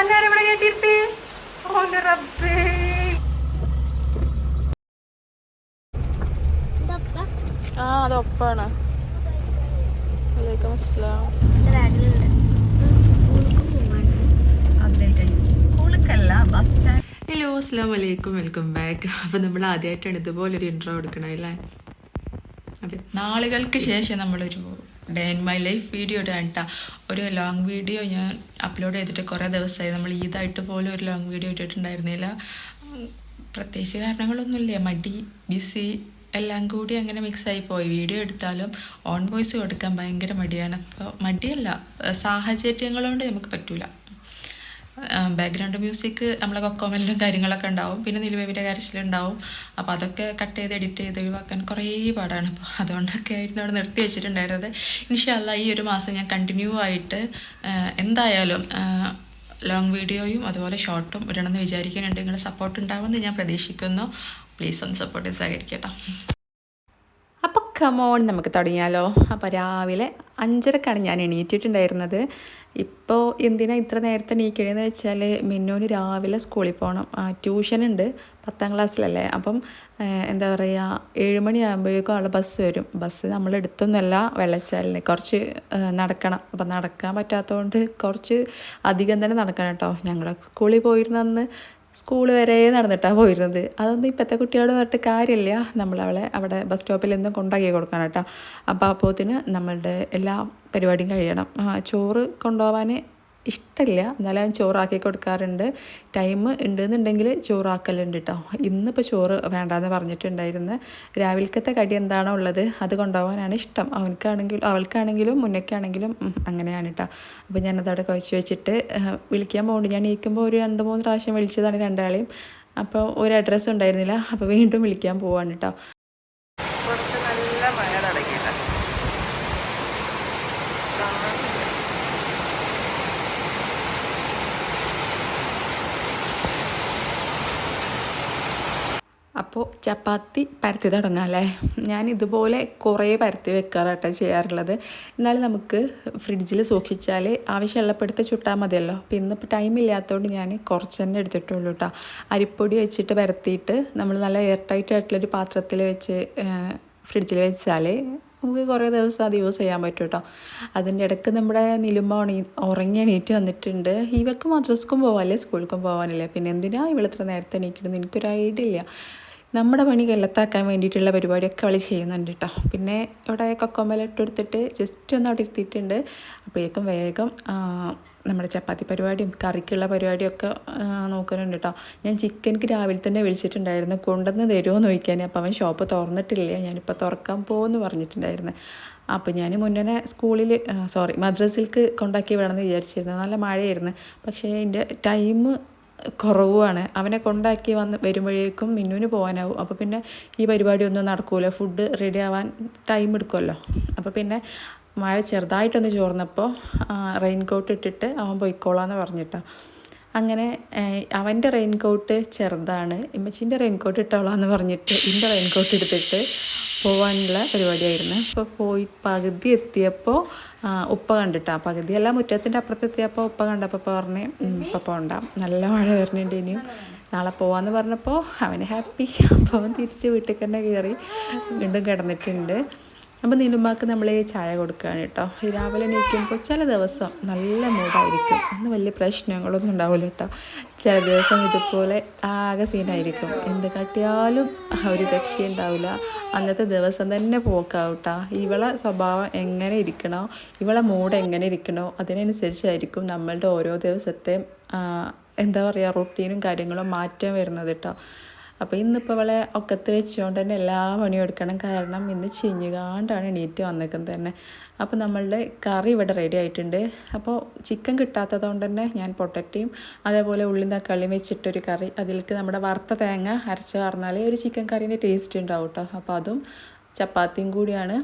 അന്നാരും ഇവിടെ കേട്ടിരുത്തി ഓന്റെ റബ്ബേ. ആ അതൊപ്പാണ്. വലൈക്കും അസ്സലാം. സ്കൂളിലേക്കല്ല ബസ് സ്റ്റാൻഡ്. ഹലോ അസ്സലാമു അലൈക്കും, വെൽക്കം ബാക്ക്. അപ്പം നമ്മൾ ആദ്യമായിട്ടാണ് ഇതുപോലൊരു ഇൻട്രോ കൊടുക്കണത് അല്ലേ? അതെ, നാളുകൾക്ക് ശേഷം നമ്മളൊരു day in my life video ഇടാൻ കേട്ടോ. ഒരു ലോങ് വീഡിയോ ഞാൻ അപ്ലോഡ് ചെയ്തിട്ട് കുറേ ദിവസമായി. നമ്മൾ ഈദായിട്ട് പോലും ഒരു ലോങ് വീഡിയോ ഇട്ടിട്ടുണ്ടായിരുന്നില്ല. പ്രത്യേകിച്ച് കാരണങ്ങളൊന്നുമില്ല, മടി, ബിസി എല്ലാം കൂടി അങ്ങനെ മിക്സായി പോയി. വീഡിയോ എടുത്താലും ഓൺ വോയിസ് കൊടുക്കാൻ ഭയങ്കര മടിയാണ്. അപ്പോൾ മടിയല്ല, സാഹചര്യങ്ങൾ കൊണ്ട് നമുക്ക് പറ്റൂല. ബാക്ക്ഗ്രൗണ്ട് മ്യൂസിക് നമ്മളെ കൊക്കോമലിലും കാര്യങ്ങളൊക്കെ ഉണ്ടാവും, പിന്നെ നിലുവേവിൻ്റെ കരച്ചിലുണ്ടാവും. അപ്പോൾ അതൊക്കെ കട്ട് ചെയ്ത് എഡിറ്റ് ചെയ്ത് ഒഴിവാക്കാൻ കുറേ പാടാണ്. അപ്പോൾ അതുകൊണ്ടൊക്കെ ആയിരുന്നു അവിടെ നിർത്തി വെച്ചിട്ടുണ്ടായിരുന്നത്. ഇൻഷാ അല്ലാ ഈ ഒരു മാസം ഞാൻ കണ്ടിന്യൂ ആയിട്ട് എന്തായാലും ലോങ് വീഡിയോയും അതുപോലെ ഷോർട്ടും ഇടണമെന്ന് വിചാരിക്കുന്നുണ്ട്. നിങ്ങളുടെ സപ്പോർട്ട് ഉണ്ടാവുമെന്ന് ഞാൻ പ്രതീക്ഷിക്കുന്നു. പ്ലീസ് ഒന്ന് സപ്പോർട്ട് ചെയ്ത് സഹകരിക്കട്ടോ. അപ്പോൾ കമോൺ നമുക്ക് തുടങ്ങിയാലോ. അപ്പോൾ രാവിലെ 5:30ക്കാണ് ഞാൻ എണീറ്റിട്ടുണ്ടായിരുന്നത്. ഇപ്പോൾ എന്തിനാ ഇത്ര നേരത്തെ എണീക്കണേന്ന് വെച്ചാൽ മിന്നൂന് രാവിലെ സ്കൂളിൽ പോകണം. ട്യൂഷനുണ്ട്, 10ാം ക്ലാസ്സിലല്ലേ. അപ്പം എന്താ പറയുക, 7 മണിയാകുമ്പോഴേക്കും ആൾ ബസ് വരും. ബസ് നമ്മളെടുത്തൊന്നുമല്ല, വെള്ളച്ചാലിന് കുറച്ച് നടക്കണം. അപ്പം നടക്കാൻ പറ്റാത്തതുകൊണ്ട് കുറച്ച് അധികം തന്നെ നടക്കണം കേട്ടോ. ഞങ്ങൾ സ്കൂളിൽ പോയിരുന്ന അന്ന് സ്കൂൾ വരെ നടന്നിട്ടാണ് പോയിരുന്നത്. അതൊന്നും ഇപ്പോഴത്തെ കുട്ടികളോട് പറഞ്ഞിട്ട് കാര്യമില്ല. നമ്മളവളെ അവിടെ ബസ് സ്റ്റോപ്പിൽ നിന്നും കൊണ്ടാക്കി കൊടുക്കണം കേട്ടോ. അപ്പോൾ അപ്പോഴത്തിന് നമ്മളുടെ എല്ലാ പരിപാടിയും കഴിയണം. ചോറ് കൊണ്ടുപോകാൻ ഇഷ്ടമില്ല, എന്നാലും ഞാൻ ചോറാക്കി കൊടുക്കാറുണ്ട്. ടൈം ഉണ്ടെന്നുണ്ടെങ്കിൽ ചോറാക്കലുണ്ട് കേട്ടോ. ഇന്നിപ്പോൾ ചോറ് വേണ്ടാന്ന് പറഞ്ഞിട്ടുണ്ടായിരുന്നു. രാവിലത്തെ കടി എന്താണോ ഉള്ളത് അത് കൊണ്ടുപോകാനാണ് ഇഷ്ടം. അവൾക്കാണെങ്കിലും മുന്നേക്കാണെങ്കിലും അങ്ങനെയാണ് കേട്ടോ. അപ്പോൾ ഞാനതവിടെ കുഴച്ച് വെച്ചിട്ട് വിളിക്കാൻ പോകുന്നുണ്ട്. ഞാൻ നീക്കുമ്പോൾ ഒരു 2-3 പ്രാവശ്യം വിളിച്ചതാണ് രണ്ടാളെയും. അപ്പോൾ ഒരു അഡ്രസ്സ് ഉണ്ടായിരുന്നില്ല. അപ്പോൾ വീണ്ടും വിളിക്കാൻ പോവാണ് കേട്ടോ. നല്ല മഴ തുടങ്ങിയിട്ടാണ്. അപ്പോൾ ചപ്പാത്തി പരത്തി തുടങ്ങാം അല്ലേ. ഞാൻ ഇതുപോലെ കുറേ പരത്തി വെക്കാറാട്ടോ ചെയ്യാറുള്ളത്. എന്നാലും നമുക്ക് ഫ്രിഡ്ജിൽ സൂക്ഷിച്ചാൽ ആവശ്യമുള്ളപ്പെടുത്ത് ചുട്ടാൽ മതിയല്ലോ. അപ്പോൾ ഇന്നിപ്പോൾ ടൈം ഇല്ലാത്തതുകൊണ്ട് ഞാൻ കുറച്ച് തന്നെ എടുത്തിട്ടുള്ളൂ കേട്ടോ. അരിപ്പൊടി വെച്ചിട്ട് പരത്തിയിട്ട് നമ്മൾ നല്ല എയർ ടൈറ്റ് ആയിട്ടുള്ളൊരു പാത്രത്തിൽ വെച്ച് ഫ്രിഡ്ജിൽ വെച്ചാൽ നമുക്ക് കുറേ ദിവസം അത് യൂസ് ചെയ്യാൻ പറ്റും കേട്ടോ. അതിൻ്റെ ഇടയ്ക്ക് നമ്മുടെ നിലുമ്മ ഉറങ്ങി എണീറ്റ് വന്നിട്ടുണ്ട്. ഇവൾക്ക് മദ്രസക്കും പോകാനല്ലേ സ്കൂളിലേക്കും പോകാനല്ലേ, പിന്നെ എന്തിനാ ഇവളിത്ര നേരത്തെ എണീക്കുന്നത് എനിക്കൊരു ഐഡിയ ഇല്ല. നമ്മുടെ പണി വെള്ളത്താക്കാൻ വേണ്ടിയിട്ടുള്ള പരിപാടിയൊക്കെ അവൾ ചെയ്യുന്നുണ്ട് കേട്ടോ. പിന്നെ ഇവിടെ കൊക്കോമല ഇട്ടെടുത്തിട്ട് ജസ്റ്റ് ഒന്ന് അവിടെ ഇരുത്തിയിട്ടുണ്ട്. അപ്പോഴേക്കും വേഗം നമ്മുടെ ചപ്പാത്തി പരിപാടിയും കറിക്കുള്ള പരിപാടിയൊക്കെ നോക്കുന്നുണ്ട് കേട്ടോ. ഞാൻ ചിക്കൻക്ക് രാവിലെ തന്നെ വിളിച്ചിട്ടുണ്ടായിരുന്നു, കൊണ്ടുവന്ന് തരുമോ എന്ന് ചോദിക്കാൻ. അപ്പോൾ അവൻ ഷോപ്പ് തുറന്നിട്ടില്ല, ഞാനിപ്പോൾ തുറക്കാൻ പോകുമെന്ന് പറഞ്ഞിട്ടുണ്ടായിരുന്നു. അപ്പോൾ ഞാൻ മുന്നേ മദ്രസയിലേക്ക് കൊണ്ടാക്കി വേണമെന്ന് വിചാരിച്ചിരുന്നു. നല്ല മഴയായിരുന്നു, പക്ഷേ എൻ്റെ ടൈം കുറവുമാണ്. അവനെ കൊണ്ടാക്കി വരുമ്പോഴേക്കും മിന്നുവിന് പോകാനാവും. അപ്പോൾ പിന്നെ ഈ പരിപാടിയൊന്നും നടക്കില്ല, ഫുഡ് റെഡി ആവാൻ ടൈം എടുക്കുമല്ലോ. അപ്പോൾ പിന്നെ മഴ ചെറുതായിട്ടൊന്ന് ചോർന്നപ്പോൾ റെയിൻ കോട്ട് ഇട്ടിട്ട് അവൻ പോയിക്കോളാന്ന് പറഞ്ഞിട്ടാണ്. അങ്ങനെ അവൻ്റെ റെയിൻ കോട്ട് ചെറുതാണ്, ഇമ്മച്ചിൻ്റെ റെയിൻ കോട്ട് ഇട്ടോളാന്ന് പറഞ്ഞിട്ട് എൻ്റെ റെയിൻ കോട്ട് എടുത്തിട്ട് പോകാനുള്ള പരിപാടിയായിരുന്നു. അപ്പോൾ പോയി പകുതി എത്തിയപ്പോൾ ഉപ്പ കണ്ടിട്ടാണ്. പകുതിയല്ല, മുറ്റത്തിൻ്റെ അപ്പുറത്തെത്തിയപ്പോൾ ഉപ്പ കണ്ടപ്പോൾ പറഞ്ഞ് ഇപ്പം പോകണ്ട, നല്ല മഴ വരുന്നുണ്ട്, ഇനിയും നാളെ പോകാമെന്ന് പറഞ്ഞപ്പോൾ അവന് ഹാപ്പി. അപ്പോൾ അവൻ തിരിച്ച് വീട്ടിൽ തന്നെ കയറി വീണ്ടും കിടന്നിട്ടുണ്ട്. അപ്പോൾ നിലുമാക്ക് നമ്മൾ ചായ കൊടുക്കുകയാണ് കേട്ടോ. രാവിലെ എണീക്കുമ്പോൾ ചില ദിവസം നല്ല മൂടായിരിക്കും, അന്ന് വലിയ പ്രശ്നങ്ങളൊന്നും ഉണ്ടാവില്ല കേട്ടോ. ചില ദിവസം ഇതുപോലെ ആകെ സീനായിരിക്കും, എന്ത് കാട്ടിയാലും ഒരു രക്ഷയുണ്ടാവില്ല. അന്നത്തെ ദിവസം തന്നെ പോക്കാവും കേട്ടോ. ഇവളെ സ്വഭാവം എങ്ങനെ ഇരിക്കണോ, ഇവളെ മൂഡ് എങ്ങനെ ഇരിക്കണോ അതിനനുസരിച്ചായിരിക്കും നമ്മളുടെ ഓരോ ദിവസത്തെ എന്താ പറയുക റൊട്ടീനും കാര്യങ്ങളും മാറ്റം വരുന്നത് കേട്ടോ. അപ്പോൾ ഇന്നിപ്പോൾ അവളെ ഒക്കത്ത് വെച്ചുകൊണ്ട് തന്നെ എല്ലാ പണിയും എടുക്കണം, കാരണം ഇന്ന് ചിഞ്ഞുകാണ്ടാണ് എണീറ്റ് വന്നേക്കുന്നത് തന്നെ. അപ്പോൾ നമ്മളുടെ കറി ഇവിടെ റെഡി ആയിട്ടുണ്ട്. അപ്പോൾ ചിക്കൻ കിട്ടാത്തത് കൊണ്ട് തന്നെ ഞാൻ പൊട്ടറ്റയും അതേപോലെ ഉള്ളിയും തക്കാളിയും വെച്ചിട്ടൊരു കറി, അതിലേക്ക് നമ്മുടെ വറുത്ത തേങ്ങ അരച്ച് പറഞ്ഞാൽ ഒരു ചിക്കൻ കറീൻ്റെ ടേസ്റ്റ് ഉണ്ടാവും കേട്ടോ. അപ്പോൾ അതും ചപ്പാത്തിയും കൂടിയാണ്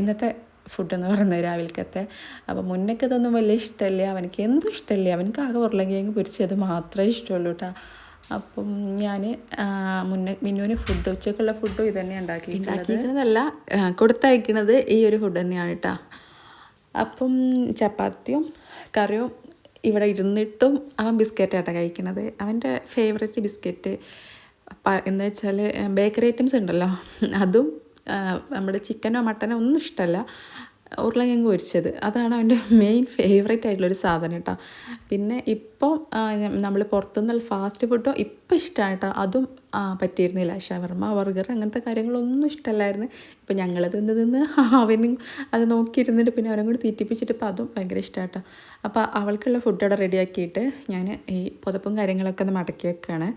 ഇന്നത്തെ ഫുഡ് എന്ന് പറയുന്നത് രാവിലത്തെ. അപ്പോൾ മുന്നേക്ക് ഇതൊന്നും വലിയ ഇഷ്ടമല്ല, അവനക്ക് എന്തും ഇഷ്ടമല്ല, അവനക്ക് ആകെ ഉരുളങ്കിഴങ്ങ് പൊരിച്ചത് മാത്രമേ ഇഷ്ടമുള്ളൂ കേട്ടോ. അപ്പം ഞാൻ മിന്നുവിന് ഫുഡ്, ഉച്ചക്കുള്ള ഫുഡും ഇത് തന്നെ ഉണ്ടാക്കിയിരിക്കുന്നതല്ല, കൊടുത്തയക്കുന്നത് ഈ ഒരു ഫുഡ് തന്നെയാണ് കേട്ടോ. അപ്പം ചപ്പാത്തിയും കറിയും ഇവിടെ ഇരുന്നിട്ടും അവൻ ബിസ്ക്കറ്റായിട്ടാണ് കഴിക്കണത്. അവൻ്റെ ഫേവറേറ്റ് ബിസ്ക്കറ്റ് എന്ന് വെച്ചാൽ ബേക്കറി ഐറ്റംസ് ഉണ്ടല്ലോ, അതും നമ്മുടെ ചിക്കനോ മട്ടനോ ഒന്നും ഇഷ്ടമല്ല, ഉരുളക്കിഴങ്ങ് പൊരിച്ചത്, അതാണ് അവൻ്റെ മെയിൻ ഫേവറേറ്റ് ആയിട്ടുള്ളൊരു സാധനം കേട്ടോ. പിന്നെ ഇപ്പം നമ്മൾ പുറത്തുനിന്നുള്ള ഫാസ്റ്റ് ഫുഡോ ഇപ്പം ഇഷ്ടമാണ് കേട്ടോ, അതും പറ്റിയിരുന്നില്ല. ഷവർമ, ബർഗർ അങ്ങനത്തെ കാര്യങ്ങളൊന്നും ഇഷ്ടമല്ലായിരുന്നു. ഇപ്പം ഞങ്ങൾ തിന്ന് അവനും അത് നോക്കിയിരുന്നിട്ട് പിന്നെ അവനും കൂടി തീറ്റിപ്പിച്ചിട്ട് ഇപ്പം അതും ഭയങ്കര ഇഷ്ടമാണ് കേട്ടോ. അപ്പോൾ അവൾക്കുള്ള ഫുഡ് അവിടെ റെഡിയാക്കിയിട്ട് ഞാൻ ഈ പുതപ്പും കാര്യങ്ങളൊക്കെ ഒന്ന് മടക്കി വെക്കുകയാണ്.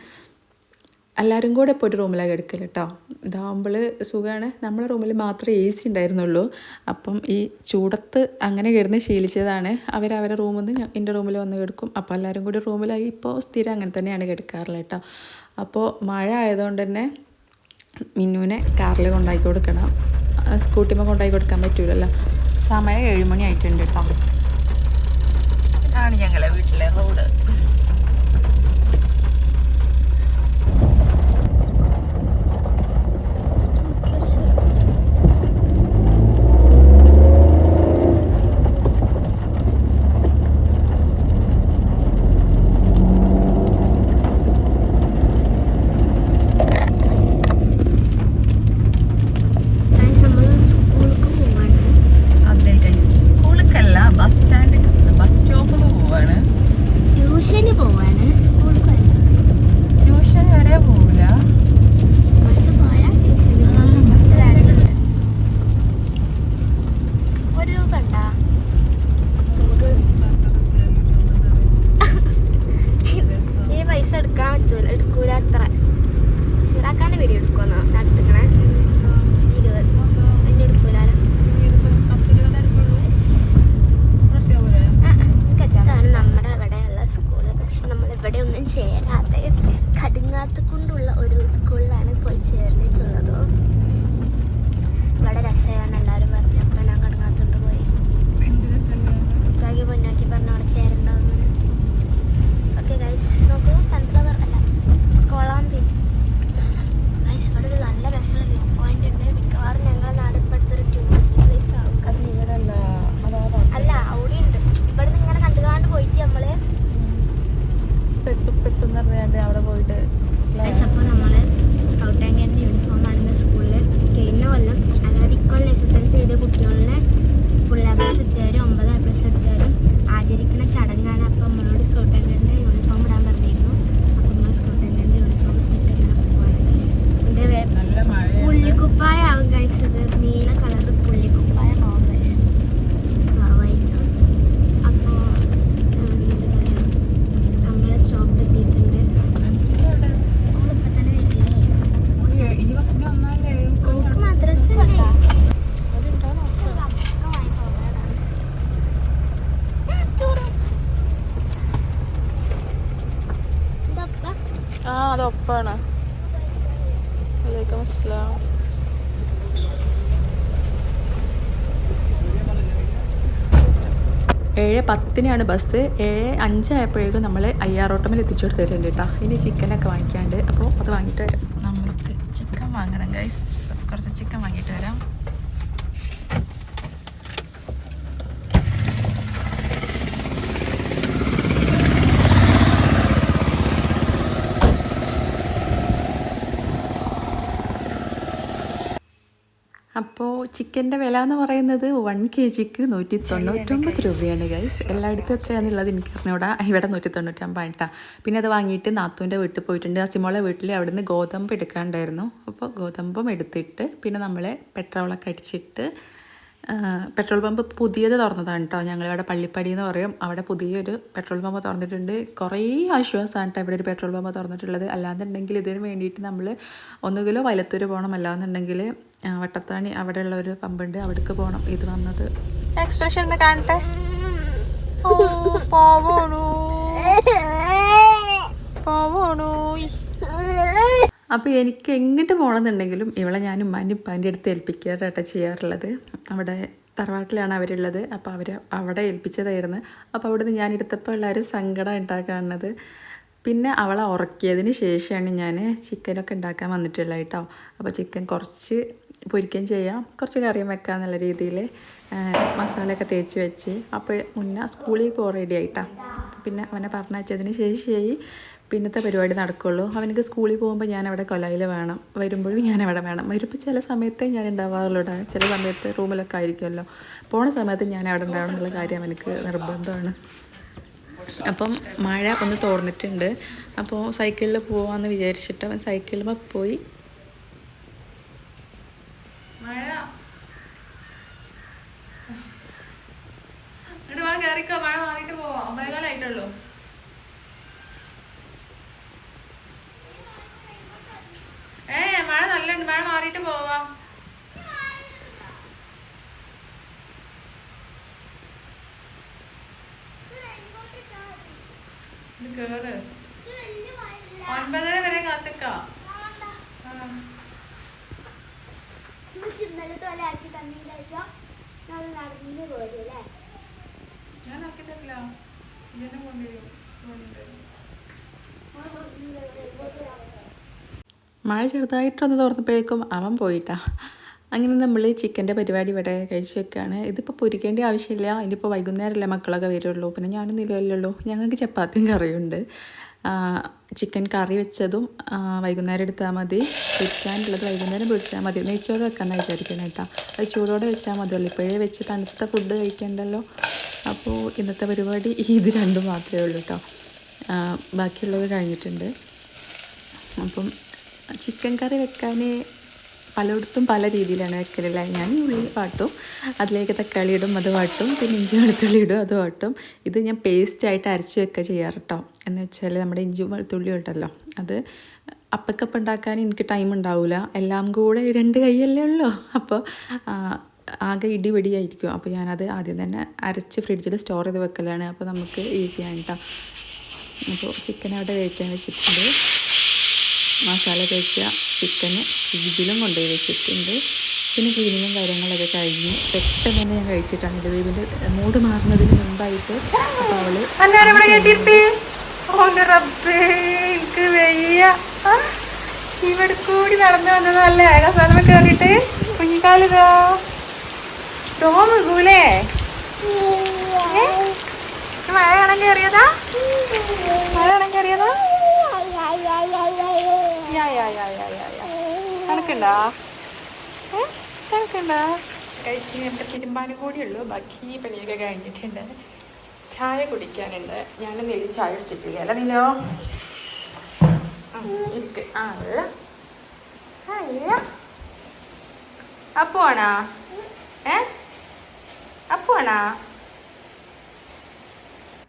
എല്ലാവരും കൂടെ ഇപ്പോൾ ഒരു റൂമിലാണ് കിടക്കൽ കേട്ടോ. ഇതാകുമ്പോൾ സുഖമാണ്. നമ്മുടെ റൂമിൽ മാത്രമേ AC ഉണ്ടായിരുന്നുള്ളൂ. അപ്പം ഈ ചൂടത്ത് അങ്ങനെ കിടന്ന് ശീലിച്ചതാണ്. അവരവരുടെ റൂമിൽ നിന്ന് എൻ്റെ റൂമിൽ വന്ന് കിടക്കും. അപ്പോൾ എല്ലാവരും കൂടി റൂമിലായി ഇപ്പോൾ സ്ഥിരം അങ്ങനെ തന്നെയാണ് കിടക്കാറുള്ളത് കേട്ടോ. അപ്പോൾ മഴ ആയതുകൊണ്ട് തന്നെ മിന്നുവിനെ കാറിൽ കൊണ്ടാക്കി കൊടുക്കണം. സ്കൂട്ടിമ്മ കൊണ്ടാക്കി കൊടുക്കാൻ പറ്റൂലല്ലോ. സമയം 7 മണി ആയിട്ടുണ്ട് കേട്ടോ. ഇതാണ് ഞങ്ങളെ വീട്ടിലെ റോഡ്. കൊണ്ടുള്ള ഒരു സ്കൂളിലാണ് പോയി ചേർന്നിട്ടുള്ളത്. ഇവിടെ രസമാണ് എല്ലാവരും പറഞ്ഞു. അപ്പോൾ ഞാൻ കടുങ്ങാത്തോണ്ട് പോയി. പൊന്നാക്കി പറഞ്ഞ അവിടെ ചേരണ്ടാവുന്നു. ഓക്കെ ഗൈസ്, നോക്കൂ, സൺഫ്ലവർ അല്ല കൊളാമ്പി. ഗൈസ് ഇവിടെ ഒരു നല്ല രസമുള്ള വ്യൂ പോയിന്റ് ഉണ്ട്. മിക്കവാറും ഞങ്ങളുടെ നാടിപ്പടുത്തൊരു ടൂറിസ്റ്റ് പ്ലേസ് ആവും. അല്ല, അവിടെ ഉണ്ട്. ഇവിടെ നിന്ന് ഇങ്ങനെ കണ്ടുകാണ്ട് പോയിട്ട് നമ്മള് അവിടെ പോയിട്ട് അപ്പോൾ നമ്മൾ സ്കൗട്ട് ആൻഡ് ഗൈഡിൻ്റെ യൂണിഫോം ആണെന്ന് സ്കൂളിൽ കഴിഞ്ഞ കൊല്ലം, അതായത് ഇക്കൊല്ലം SSLC ചെയ്ത കുട്ടികളിലെ ഫുൾ A+ കിട്ടിയവരും 9 A+ കിട്ടിയവരും ആചരിക്കുന്ന ചടങ്ങാണ്. അപ്പം നമ്മളോട് സ്കൗട്ട് ആൻഡ് ഗൈഡിൻ്റെ യൂണിഫോം ഇടാൻ പറഞ്ഞിരുന്നു. അപ്പം നമ്മൾ സ്കൗട്ട് ആൻഡ് ഗൈഡിൻ്റെ യൂണിഫോം ഇട്ടിട്ട് ഇങ്ങനെ പോവാണ് ഗൈസ്. ഇതിൻ്റെ പുള്ളിക്കുപ്പായ ആവും ഗൈസ്. ഇത് നീല കളർ പുള്ളിക്കുപ്പായ ആവും ഗൈസ്. വാവായിട്ടോ. അപ്പോൾ എന്താ പറയുക, നമ്മളെ സ്റ്റോപ്പ് എത്തിയിട്ടുണ്ട്. അതൊപ്പാണ്. 7:10 ബസ്. 7:05 ആയപ്പോഴേക്കും നമ്മൾ അയ്യാറോട്ടമിൽ എത്തിച്ചു കൊടുത്തിട്ടുണ്ട് കേട്ടോ. ഇനി ചിക്കനൊക്കെ വാങ്ങിക്കാണ്ട്, അപ്പോൾ അത് വാങ്ങിയിട്ട് വരാം. നമ്മൾക്ക് ചിക്കൻ വാങ്ങണം ഗൈസ്. കുറച്ച് ചിക്കൻ വാങ്ങിയിട്ട് വരാം. അപ്പോൾ ചിക്കൻ്റെ വില എന്ന് പറയുന്നത് 1 kgക്ക് 199 രൂപയാണ് ഗൈസ്. എല്ലായിടത്തും എത്രയാണെന്നുള്ളത് എനിക്ക് അറിഞ്ഞൂടാ. ഇവിടെ 199 കേട്ടോ. പിന്നെ അത് വാങ്ങിയിട്ട് നാത്തൂൻ്റെ വീട്ടിൽ പോയിട്ടുണ്ട്. അസിമോളെ വീട്ടിൽ അവിടെ നിന്ന് ഗോതമ്പ് എടുക്കാണ്ടായിരുന്നു. അപ്പോൾ ഗോതമ്പും എടുത്തിട്ട് പിന്നെ നമ്മൾ പെട്രോളൊക്കെ അടിച്ചിട്ട്, പെട്രോൾ പമ്പ് പുതിയത് തുറന്നതാണ് കേട്ടോ. ഞങ്ങളിവിടെ പള്ളിപ്പടി എന്ന് പറയും. അവിടെ പുതിയൊരു പെട്രോൾ പമ്പ് തുറന്നിട്ടുണ്ട്. കുറേ ആശ്വാസമാണ് കേട്ടോ ഇവിടെ ഒരു പെട്രോൾ പമ്പ് തുറന്നിട്ടുള്ളത്. അല്ലാന്നുണ്ടെങ്കിൽ ഇതിന് വേണ്ടിയിട്ട് നമ്മൾ ഒന്നുകിലോ വയലത്തൂർ പോകണം, അല്ലാന്നുണ്ടെങ്കിൽ വട്ടത്താണി അവിടെയുള്ള ഒരു പമ്പുണ്ട്, അവിടേക്ക് പോകണം. ഇത് വന്നത് എക്സ്പ്രഷൻ ഒന്ന് കാണട്ടെ. അപ്പോൾ എനിക്ക് എങ്ങോട്ട് പോകണമെന്നുണ്ടെങ്കിലും ഇവളെ ഞാൻ ഉമ്മാൻ്റെ ഉപ്പാൻ്റെ അടുത്ത് ഏൽപ്പിക്കാറായിട്ട് ചെയ്യാറുള്ളത്. അവിടെ തറവാട്ടിലാണ് അവരുള്ളത്. അപ്പോൾ അവിടെ ഏൽപ്പിച്ചതായിരുന്നു. അപ്പോൾ അവിടെ നിന്ന് ഞാൻ എടുത്തപ്പോൾ എല്ലാവരും സങ്കടം ഉണ്ടാക്കാറുള്ളത്. പിന്നെ അവളെ ഉറക്കിയതിന് ശേഷമാണ് ഞാൻ ചിക്കനൊക്കെ ഉണ്ടാക്കാൻ വന്നിട്ടുള്ളത് കേട്ടോ. അപ്പോൾ ചിക്കൻ കുറച്ച് പൊരിക്കുകയും ചെയ്യാം, കുറച്ച് കറിയും വെക്കാം എന്നുള്ള രീതിയിൽ മസാലയൊക്കെ തേച്ച് വെച്ച് അപ്പോൾ മുന്നേ സ്കൂളിൽ പോകാൻ റെഡി ആയിട്ടാണ്. പിന്നെ അവനെ പറഞ്ഞയച്ചതിന് ശേഷമായി പിന്നത്തെ പരിപാടി നടക്കുള്ളൂ. അവനക്ക് സ്കൂളിൽ പോകുമ്പോൾ ഞാനവിടെ കൊലയിൽ വേണം, വരുമ്പോഴും ഞാനവിടെ വേണം. വരുമ്പോൾ ചില സമയത്തേ ഞാൻ ഉണ്ടാവാറുള്ളൂ, ചില സമയത്ത് റൂമിലൊക്കെ ആയിരിക്കുമല്ലോ. പോണ സമയത്ത് ഞാൻ അവിടെ ഉണ്ടാവണം എന്നുള്ള കാര്യം അവനക്ക് നിർബന്ധമാണ്. അപ്പം മഴ ഒന്ന് തോർന്നിട്ടുണ്ട്. അപ്പോൾ സൈക്കിളിൽ പോവാമെന്ന് വിചാരിച്ചിട്ട് അവൻ സൈക്കിളിൽ പോയി. മഴ കയറിക്കോ, മഴ മാറിയിട്ട് പോവാം. മഴക്കാലമായിട്ടുള്ളൂ. മഴ നല്ലുണ്ട്, മഴ മാറിയിട്ട് പോവാം. കേറ്, 9:30 വരെ കാത്തിക്കാം. ഞാൻ ആക്കിട്ടില്ല, ഇങ്ങനെ കൊണ്ടുവരും. മഴ ചെറുതായിട്ടൊന്ന് തുറന്നപ്പോഴേക്കും അവൻ പോയിട്ടാ. അങ്ങനെ നമ്മൾ ചിക്കൻ്റെ പരിപാടി ഇവിടെ കഴിച്ച് വെക്കുകയാണ്. ഇതിപ്പോൾ പൊരിക്കേണ്ട ആവശ്യമില്ല, ഇതിപ്പോൾ വൈകുന്നേരമല്ലേ മക്കളൊക്കെ വരുള്ളൂ, പിന്നെ ഞാനും നിലവിലുള്ളൂ. ഞങ്ങൾക്ക് ചപ്പാത്തിയും കറിയുണ്ട്. ചിക്കൻ കറി വെച്ചതും വൈകുന്നേരം എടുത്താൽ മതി, പൊരിക്കാനുള്ളത് വൈകുന്നേരം പൊരിച്ചാൽ മതി. നെയ്ച്ചോറ് വെക്കാമെന്ന് വിചാരിക്കണം കേട്ടോ. അത് ചൂടോടെ വെച്ചാൽ മതിയല്ലോ, ഇപ്പോഴേ വെച്ച് തണുത്ത ഫുഡ് കഴിക്കണ്ടല്ലോ. അപ്പോൾ ഇന്നത്തെ പരിപാടി ഇത് രണ്ടും മാത്രമേ ഉള്ളൂ കേട്ടോ. ബാക്കിയുള്ളത് കഴിഞ്ഞിട്ടുണ്ട്. അപ്പം ചിക്കൻ കറി വെക്കാൻ പലയിടത്തും പല രീതിയിലാണ് വെക്കലല്ലേ. ഞാൻ ഉള്ളി വാട്ടും, അതിലേക്ക് തക്കാളി ഇടും, അത് വാട്ടും, പിന്നെ ഇഞ്ചി വെളുത്തുള്ളി ഇടും, അത് വാട്ടും. ഇത് ഞാൻ പേസ്റ്റായിട്ട് അരച്ച് വെക്കുക ചെയ്യാറ് കേട്ടോ. എന്ന് വെച്ചാൽ നമ്മുടെ ഇഞ്ചി വെളുത്തുള്ളി ഉണ്ടല്ലോ, അത് അപ്പക്കപ്പം ഉണ്ടാക്കാൻ എനിക്ക് ടൈം ഉണ്ടാവില്ല, എല്ലാം കൂടെ 2 കൈയല്ലേ ഉള്ളൂ. അപ്പോൾ ആകെ ഇടിപിടിയായിരിക്കും. അപ്പോൾ ഞാനത് ആദ്യം തന്നെ അരച്ച് ഫ്രിഡ്ജിൽ സ്റ്റോർ ചെയ്ത് വെക്കലാണ്. അപ്പോൾ നമുക്ക് ഈസിയാണ് കേട്ടോ. അപ്പോൾ ചിക്കൻ അവിടെ വേവിക്കാൻ വെച്ചിട്ടുണ്ട്. മസാല തേച്ച ചിക്കന് ഫ്രിഡ്ജിലും കൊണ്ടുപോയി വെച്ചിട്ടുണ്ട്. പിന്നെ ക്ലീനിങ്ങും കാര്യങ്ങളൊക്കെ കഴിഞ്ഞ് പെട്ടെന്ന് തന്നെ ഞാൻ കഴിച്ചിട്ടാണ്. ബേബിൻ്റെ മൂഡ് മാറുന്നതിന് മുമ്പായിട്ട്. അപ്പോൾ അവള് ഇവിടെ കൂടി നടന്നു വന്നതല്ലേ കസാലമ കയറിയിട്ട് കുഞ്ഞിക്കാലിതാ ടോമൂലേ മഴ കാണാൻ കയറിയതാ, മഴ കാണാൻ കയറിയതാ. കണക്കുണ്ടാ കണക്കുണ്ടാ കഴിച്ച് എൻ്റെ തിരുമ്പാനും കൂടിയുള്ളൂ. ബാക്കി പണിയൊക്കെ കഴിഞ്ഞിട്ടുണ്ട്. ചായ കുടിക്കാനുണ്ട്. ഞാൻ നെല്ലി ചായ കുടിച്ചിട്ടില്ല. അല്ല നിലോ ഇരിക്ക്. അല്ല അല്ല അപ്പുവാണാ അപ്പുവാണാ.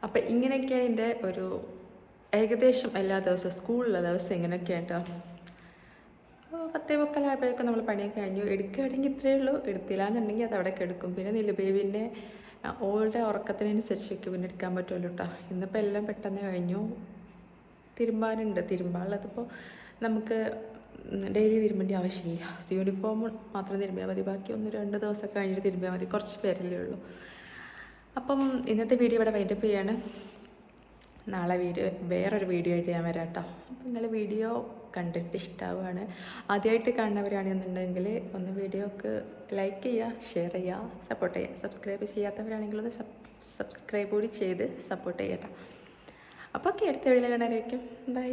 അപ്പം ഇങ്ങനെയൊക്കെയാണ് എൻ്റെ ഒരു ഏകദേശം എല്ലാ ദിവസവും സ്കൂളിലുള്ള ദിവസം ഇങ്ങനെയൊക്കെയാണ് കേട്ടോ. 10:45 നമ്മൾ പണിയൊക്കെ കഴിഞ്ഞു. എടുക്കുകയാണെങ്കിൽ ഇത്രയേ ഉള്ളൂ, എടുത്തില്ല എന്നുണ്ടെങ്കിൽ അത് അവിടെ എടുക്കും. പിന്നെ നിലബേബിൻ്റെ ഓളുടെ ഉറക്കത്തിനനുസരിച്ചൊക്കെ പിന്നെ എടുക്കാൻ പറ്റുമല്ലോ കേട്ടോ. ഇന്നിപ്പോൾ എല്ലാം പെട്ടെന്ന് കഴിഞ്ഞു. തിരുമ്പാനുണ്ട്, തിരുമ്പാനുള്ളതിപ്പോൾ നമുക്ക് ഡെയിലി തിരുമ്പേണ്ട ആവശ്യമില്ല. യൂണിഫോം മാത്രം തിരുമ്പിയാൽ മതി, ബാക്കി 1-2 ദിവസം കഴിഞ്ഞിട്ട് തിരുമ്പിയാൽ മതി. കുറച്ച് പേരല്ലേ ഉള്ളൂ. അപ്പം ഇന്നത്തെ വീഡിയോ ഇവിടെ വൈൻഡപ്പ് ചെയ്യാണ്. നാളെ വേറൊരു വീഡിയോ ആയിട്ട് ഞാൻ വരാം കേട്ടോ. അപ്പം നിങ്ങൾ വീഡിയോ കണ്ടിട്ട് ഇഷ്ടമാവുകയാണ്, ആദ്യമായിട്ട് കാണുന്നവരാണെന്നുണ്ടെങ്കിൽ ഒന്ന് വീഡിയോക്ക് ലൈക്ക് ചെയ്യുക, ഷെയർ ചെയ്യുക, സപ്പോർട്ട് ചെയ്യുക. സബ്സ്ക്രൈബ് ചെയ്യാത്തവരാണെങ്കിലൊന്ന് സബ്സ്ക്രൈബ് കൂടി ചെയ്ത് സപ്പോർട്ട് ചെയ്യട്ടോ. അപ്പോൾ ഓക്കെ, അടുത്ത വീഡിയോയിൽ കാണാനായിരിക്കും. ബൈ.